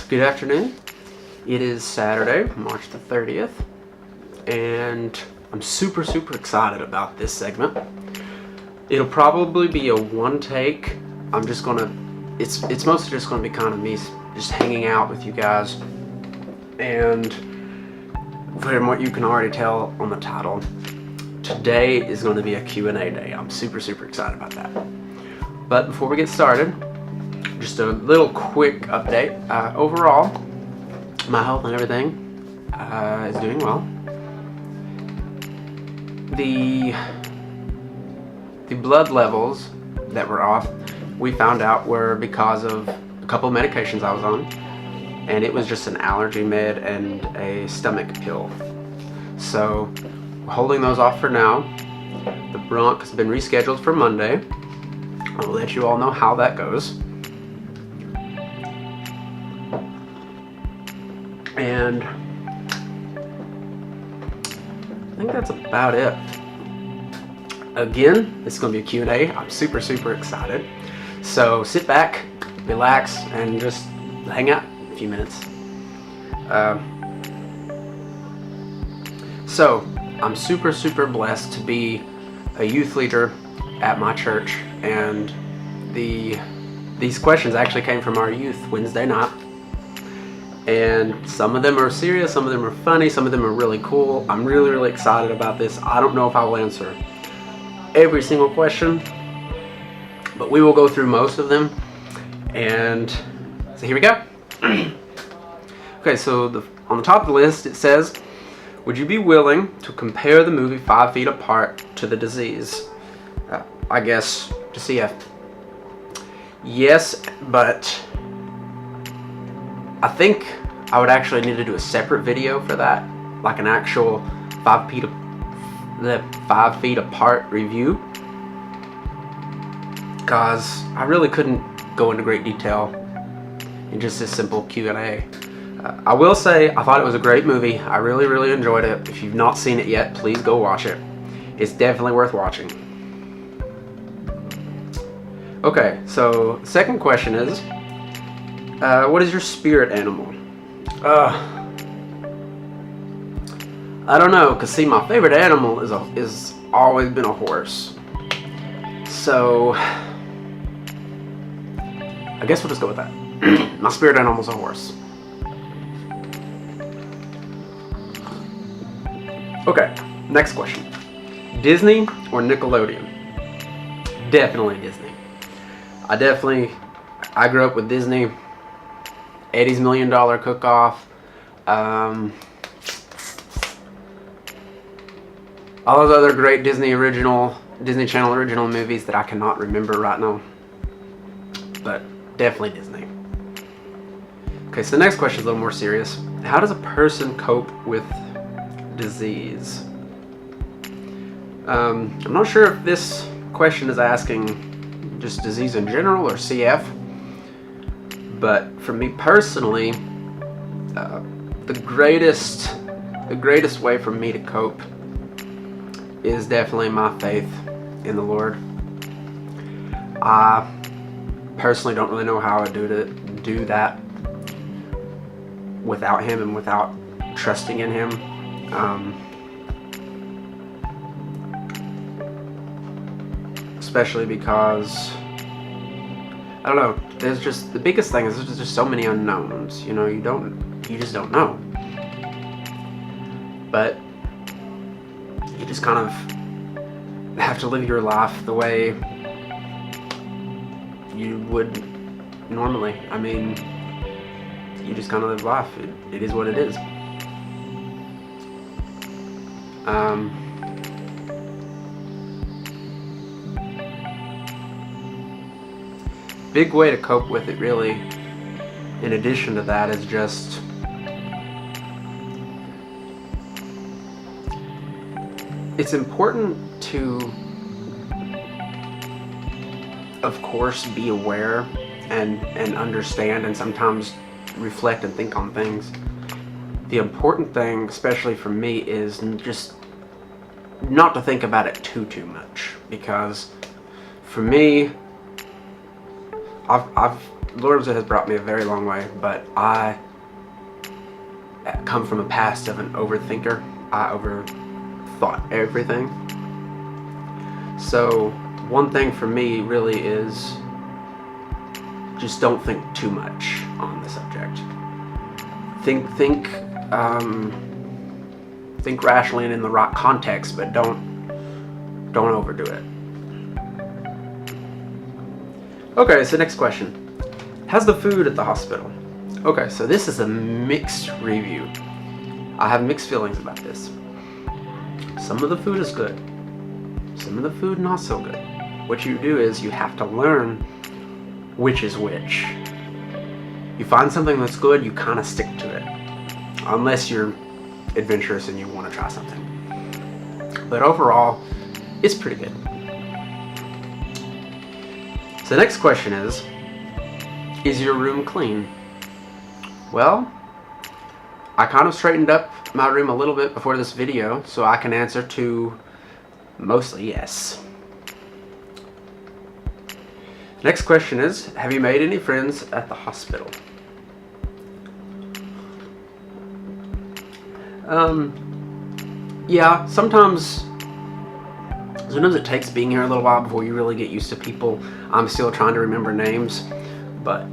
Good afternoon. It is Saturday, March the 30th, and I'm super excited about this segment. It'll probably be a one take. It's mostly just gonna be kind of me just hanging out with you guys, and from what you can already tell on the title, today is going to be a Q&A day. I'm super excited about that. But before we get started, just a little quick update. Overall, my health and everything is doing well. The blood levels that were off, we found out were because of a couple of medications I was on, and it was just an allergy med and a stomach pill. So we're holding those off for now. The bronch has been rescheduled for Monday. I'll let you all know how that goes. And I think that's about it. Again, this is going to be a Q&A. I'm super excited. So sit back, relax, and just hang out a few minutes. So I'm super blessed to be a youth leader at my church, and these questions actually came from our youth Wednesday night. And some of them are serious, some of them are funny, some of them are really cool. I'm really excited about this. I don't know if I will answer every single question, but we will go through most of them. And so here we go. Okay, so on the top of the list it says, would you be willing to compare the movie 5 Feet Apart to The Disease? I guess to CF. Yes, but I think I would actually need to do a separate video for that, like an actual 5 feet apart review, because I really couldn't go into great detail in just this simple Q&A. I will say I thought it was a great movie. I really enjoyed it. If you've not seen it yet, please go watch it. It's definitely worth watching. Okay, so the second question is, what is your spirit animal? I don't know, cause see, my favorite animal is always been a horse. So I guess we'll just go with that. My spirit animal is a horse. Okay, next question. Disney or Nickelodeon? Definitely Disney. I grew up with Disney. Eddie's $1 Million Cook-Off. All those other great Disney Channel original movies that I cannot remember right now. But definitely Disney. Okay, so the next question is a little more serious. How does a person cope with disease? I'm not sure if this question is asking just disease in general or CF, but for me personally, the greatest way for me to cope is definitely my faith in the Lord. I personally don't really know how I do that without Him and without trusting in Him. Especially because, I don't know, there's just, the biggest thing is there's just so many unknowns, you know, you just don't know. But you just kind of have to live your life the way you would normally. I mean, you just kind of live life. It is what it is. Big way to cope with it, really, in addition to that, is just it's important to, of course, be aware and understand and sometimes reflect and think on things. The important thing, especially for me, is just not to think about it too much, because for me, I've the Lord has brought me a very long way, but I come from a past of an overthinker. I overthought everything. So one thing for me really is just don't think too much on the subject. Think rationally and in the right context, but don't overdo it. Okay, so next question. How's the food at the hospital? Okay, so this is a mixed review. I have mixed feelings about this. Some of the food is good. Some of the food not so good. What you do is you have to learn which is which. You find something that's good, you kind of stick to it. Unless you're adventurous and you want to try something. But overall, it's pretty good. So the next question is your room clean? Well, I kind of straightened up my room a little bit before this video, so I can answer to mostly yes. Next question is, have you made any friends at the hospital? Yeah, sometimes it takes being here a little while before you really get used to people. I'm still trying to remember names, but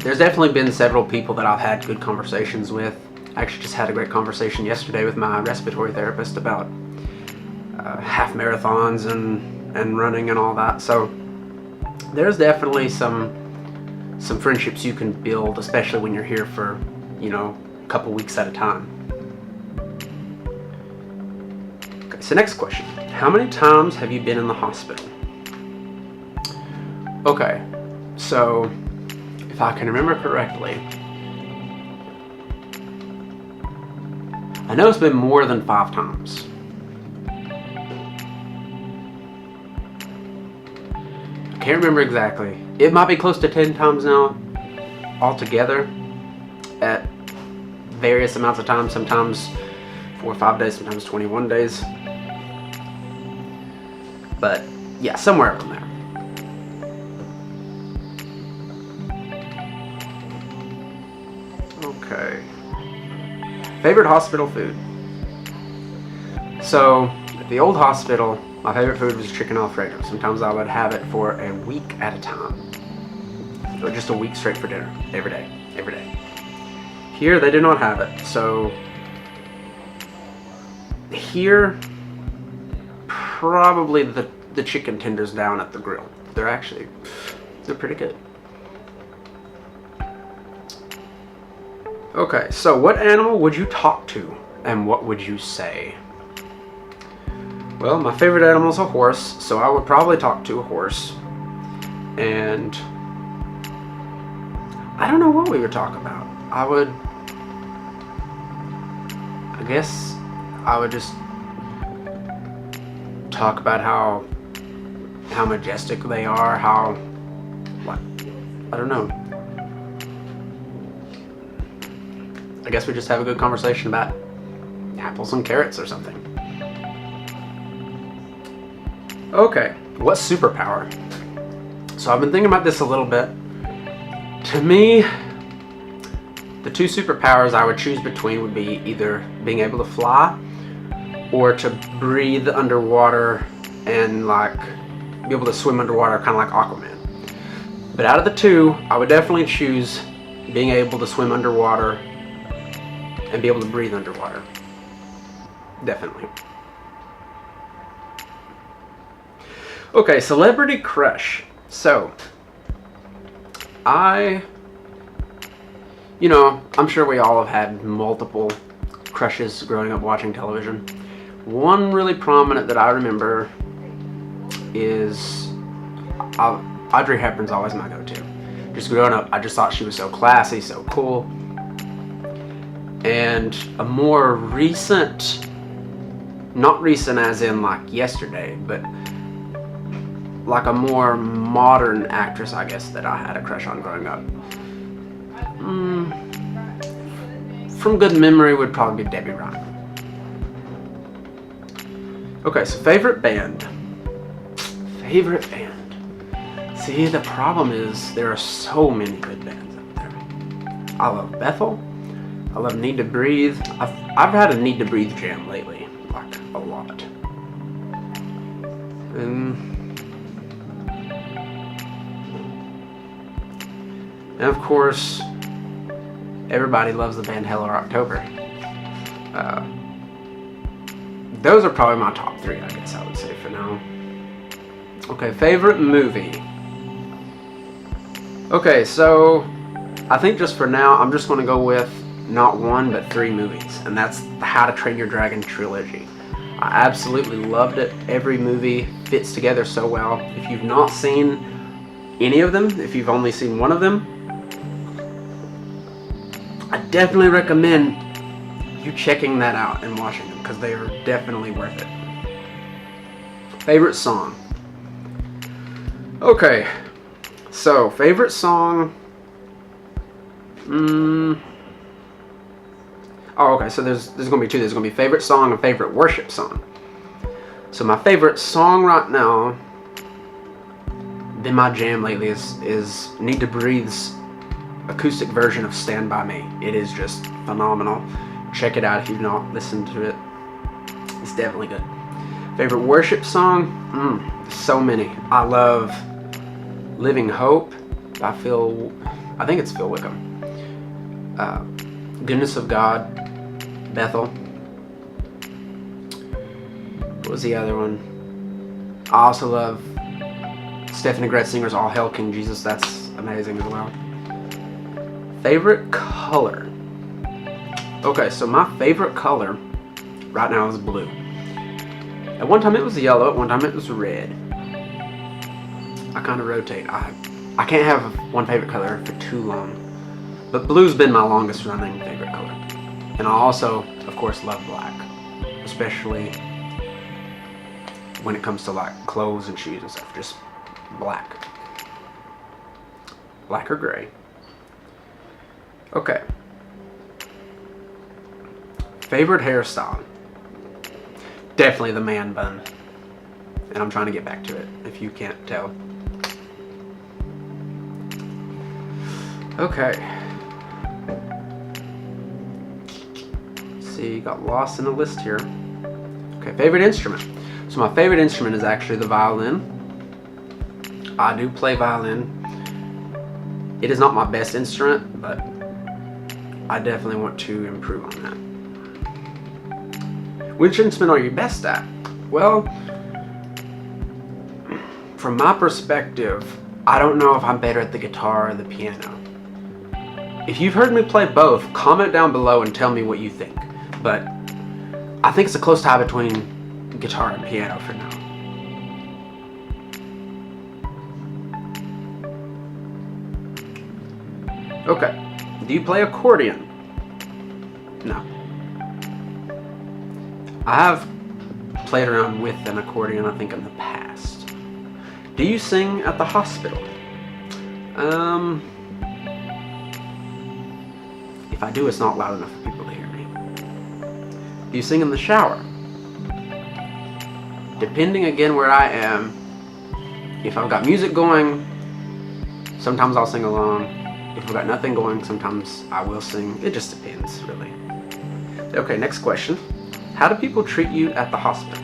there's definitely been several people that I've had good conversations with. I actually just had a great conversation yesterday with my respiratory therapist about half marathons and running and all that. So there's definitely some friendships you can build, especially when you're here for, a couple weeks at a time. Okay, so next question. How many times have you been in the hospital? Okay, so if I can remember correctly, I know it's been more than 5 times. I can't remember exactly. It might be close to 10 times now altogether at various amounts of time, sometimes 4 or 5 days, sometimes 21 days. But yeah, somewhere around there. Okay. Favorite hospital food? So, at the old hospital, my favorite food was chicken Alfredo. Sometimes I would have it for a week at a time. Or just a week straight for dinner. Every day. Here, they do not have it. So, here, probably the chicken tenders down at the grill. They're pretty good. Okay, so what animal would you talk to and what would you say? Well, my favorite animal is a horse, so I would probably talk to a horse. And I don't know what we would talk about. I guess I would just talk about how majestic they are, I don't know. I guess we just have a good conversation about apples and carrots or something. Okay, what superpower? So I've been thinking about this a little bit. To me, the 2 superpowers I would choose between would be either being able to fly or to breathe underwater and be able to swim underwater, kind of like Aquaman. But out of the 2, I would definitely choose being able to swim underwater and be able to breathe underwater. Definitely. Okay, celebrity crush. So, I'm sure we all have had multiple crushes growing up watching television. One really prominent that I remember is Audrey Hepburn's always my go-to. Just growing up, I just thought she was so classy, so cool. And a more recent, not recent as in like yesterday, but like a more modern actress, I guess, that I had a crush on growing up. From good memory would probably be Debbie Ryan. Okay, so favorite band. See, the problem is there are so many good bands out there. I love Bethel. I love Need to Breathe. I've had a Need to Breathe jam lately, like a lot. And of course, everybody loves the band Hell or October. Those are probably my top three, I guess I would say for now. Okay, favorite movie. Okay, so I think just for now, I'm just going to go with not one, but three movies. And that's the How to Train Your Dragon trilogy. I absolutely loved it. Every movie fits together so well. If you've not seen any of them, if you've only seen one of them, I definitely recommend you checking that out and watching them, because they are definitely worth it. Favorite song. Okay, so favorite song. Oh, okay, so there's gonna be two. There's gonna be favorite song and favorite worship song. So my favorite song right now, been my jam lately, is Need to Breathe's acoustic version of Stand By Me. It is just phenomenal. Check it out if you've not listened to it. It's definitely good. Favorite worship song? So many. I love Living Hope by I think it's Phil Wickham. Goodness of God, Bethel. What was the other one? I also love Stephanie Gretzinger's All Hail King Jesus. That's amazing as well. Favorite color. Okay, so my favorite color right now is blue. At one time it was yellow, at one time it was red. I kind of rotate. I can't have one favorite color for too long. But blue's been my longest running favorite color. And I also, of course, love black. Especially when it comes to like clothes and shoes and stuff. Just black. Black or gray. Okay. Favorite hairstyle. Definitely the man bun. And I'm trying to get back to it, if you can't tell. Okay. Let's see, got lost in the list here. Okay, favorite instrument. So my favorite instrument is actually the violin. I do play violin. It is not my best instrument, but I definitely want to improve on that. Which instrument are you best at? Well, from my perspective, I don't know if I'm better at the guitar or the piano. If you've heard me play both, comment down below and tell me what you think. But I think it's a close tie between guitar and piano for now. Okay, do you play accordion? No. I have played around with an accordion, I think, in the past. Do you sing at the hospital? If I do, it's not loud enough for people to hear me. Do you sing in the shower? Depending again where I am, if I've got music going, sometimes I'll sing along. If I've got nothing going, sometimes I will sing. It just depends, really. Okay, next question. How do people treat you at the hospital?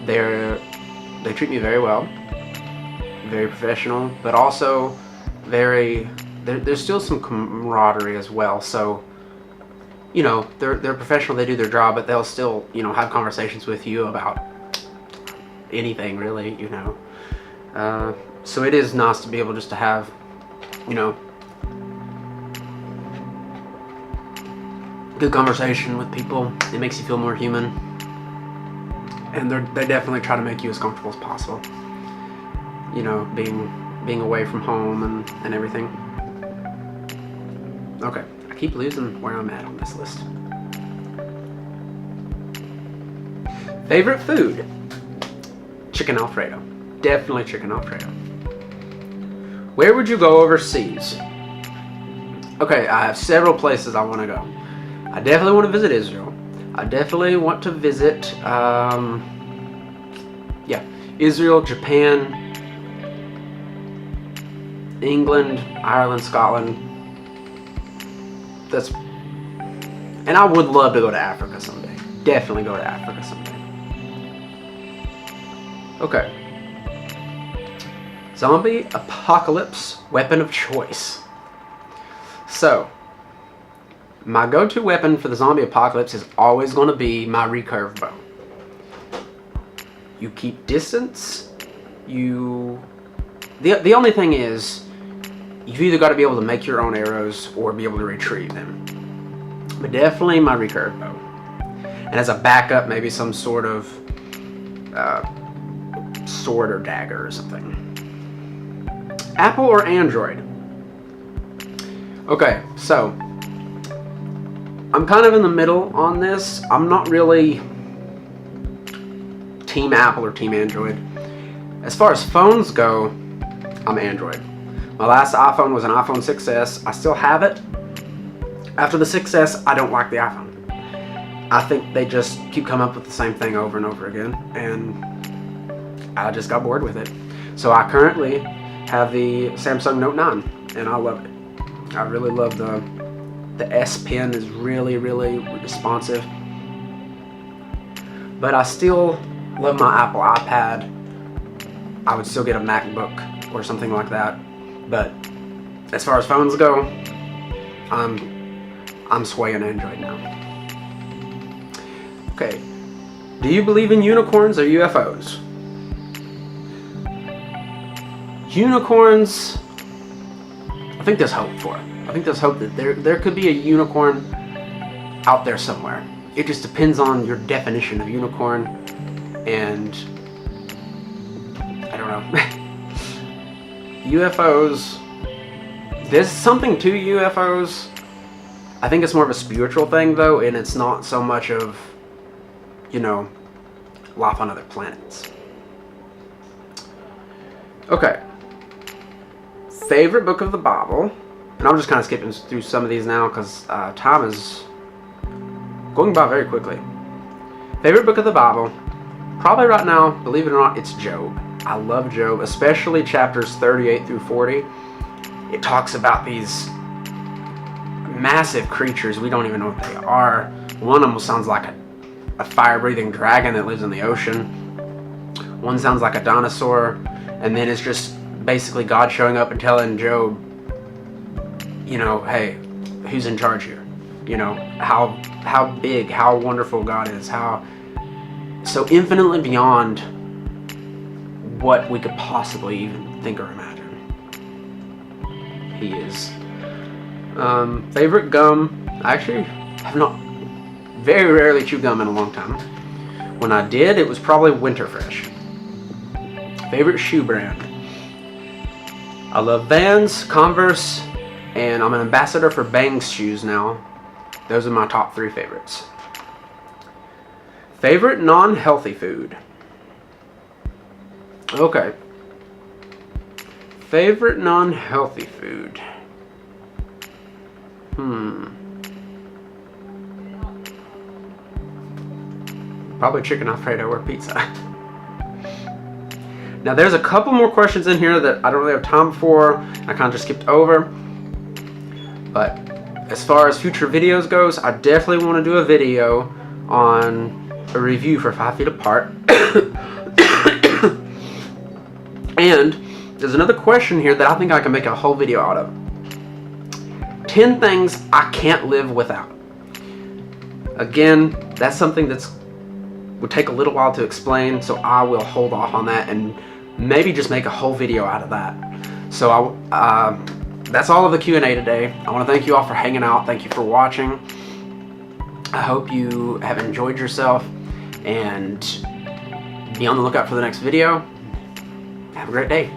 They treat me very well, very professional, but also there's still some camaraderie as well. So, you know, they're professional, they do their job, but they'll still, you know, have conversations with you about anything really, you know. So it is nice to be able just to have, you know, good conversation with people. It makes you feel more human, and they definitely try to make you as comfortable as possible, you know, being away from home and everything. Okay, I keep losing where I'm at on this list. Favorite food? Chicken Alfredo. Definitely chicken Alfredo. Where would you go overseas? Okay, I have several places I want to go. I definitely want to visit Israel. I definitely want to visit, Israel, Japan, England, Ireland, Scotland. And I would love to go to Africa someday. Definitely go to Africa someday. Okay. Zombie apocalypse weapon of choice. So, my go-to weapon for the zombie apocalypse is always going to be my recurve bow. You keep distance. The only thing is, you've either got to be able to make your own arrows or be able to retrieve them. But definitely my recurve bow. And as a backup, maybe some sort of sword or dagger or something. Apple or Android? Okay, so I'm kind of in the middle on this. I'm not really team Apple or team Android. As far as phones go, I'm Android. My last iPhone was an iPhone 6S. I still have it. After the 6S, I don't like the iPhone. I think they just keep coming up with the same thing over and over again, and I just got bored with it. So I currently have the Samsung Note 9, and I love it. I really love the S Pen is really, really responsive. But I still love my Apple iPad. I would still get a MacBook or something like that. But as far as phones go, I'm swaying Android now. Okay. Do you believe in unicorns or UFOs? Unicorns, I think there's hope for it. I think there's hope that there could be a unicorn out there somewhere. It just depends on your definition of unicorn, and I don't know. UFOs, there's something to UFOs. I think it's more of a spiritual thing though, and it's not so much of, life on other planets. Okay. Favorite book of the Bible, and I'm just kind of skipping through some of these now because time is going by very quickly. Favorite book of the Bible, probably right now, believe it or not, it's Job. I love Job, especially chapters 38 through 40. It talks about these massive creatures. We don't even know what they are. One almost sounds like a fire-breathing dragon that lives in the ocean. One sounds like a dinosaur, and then it's just basically God showing up and telling Job, hey, who's in charge here? How big, how wonderful God is, how so infinitely beyond what we could possibly even think or imagine. He is. Favorite gum, I actually have not very rarely chewed gum in a long time. When I did, it was probably Winterfresh. Favorite shoe brand, I love Vans, Converse, and I'm an ambassador for Bangs shoes now. Those are my top 3 favorites. Favorite non-healthy food. Okay. Favorite non-healthy food. Probably chicken Alfredo or pizza. Now there's a couple more questions in here that I don't really have time for. I kind of just skipped over. But as far as future videos goes, I definitely want to do a video on a review for 5 Feet Apart. And there's another question here that I think I can make a whole video out of. 10 things I can't live without. Again, that's something would take a little while to explain, so I will hold off on that and maybe just make a whole video out of that. So that's all of the Q&A today. I want to thank you all for hanging out. Thank you for watching. I hope you have enjoyed yourself, and be on the lookout for the next video. Have a great day.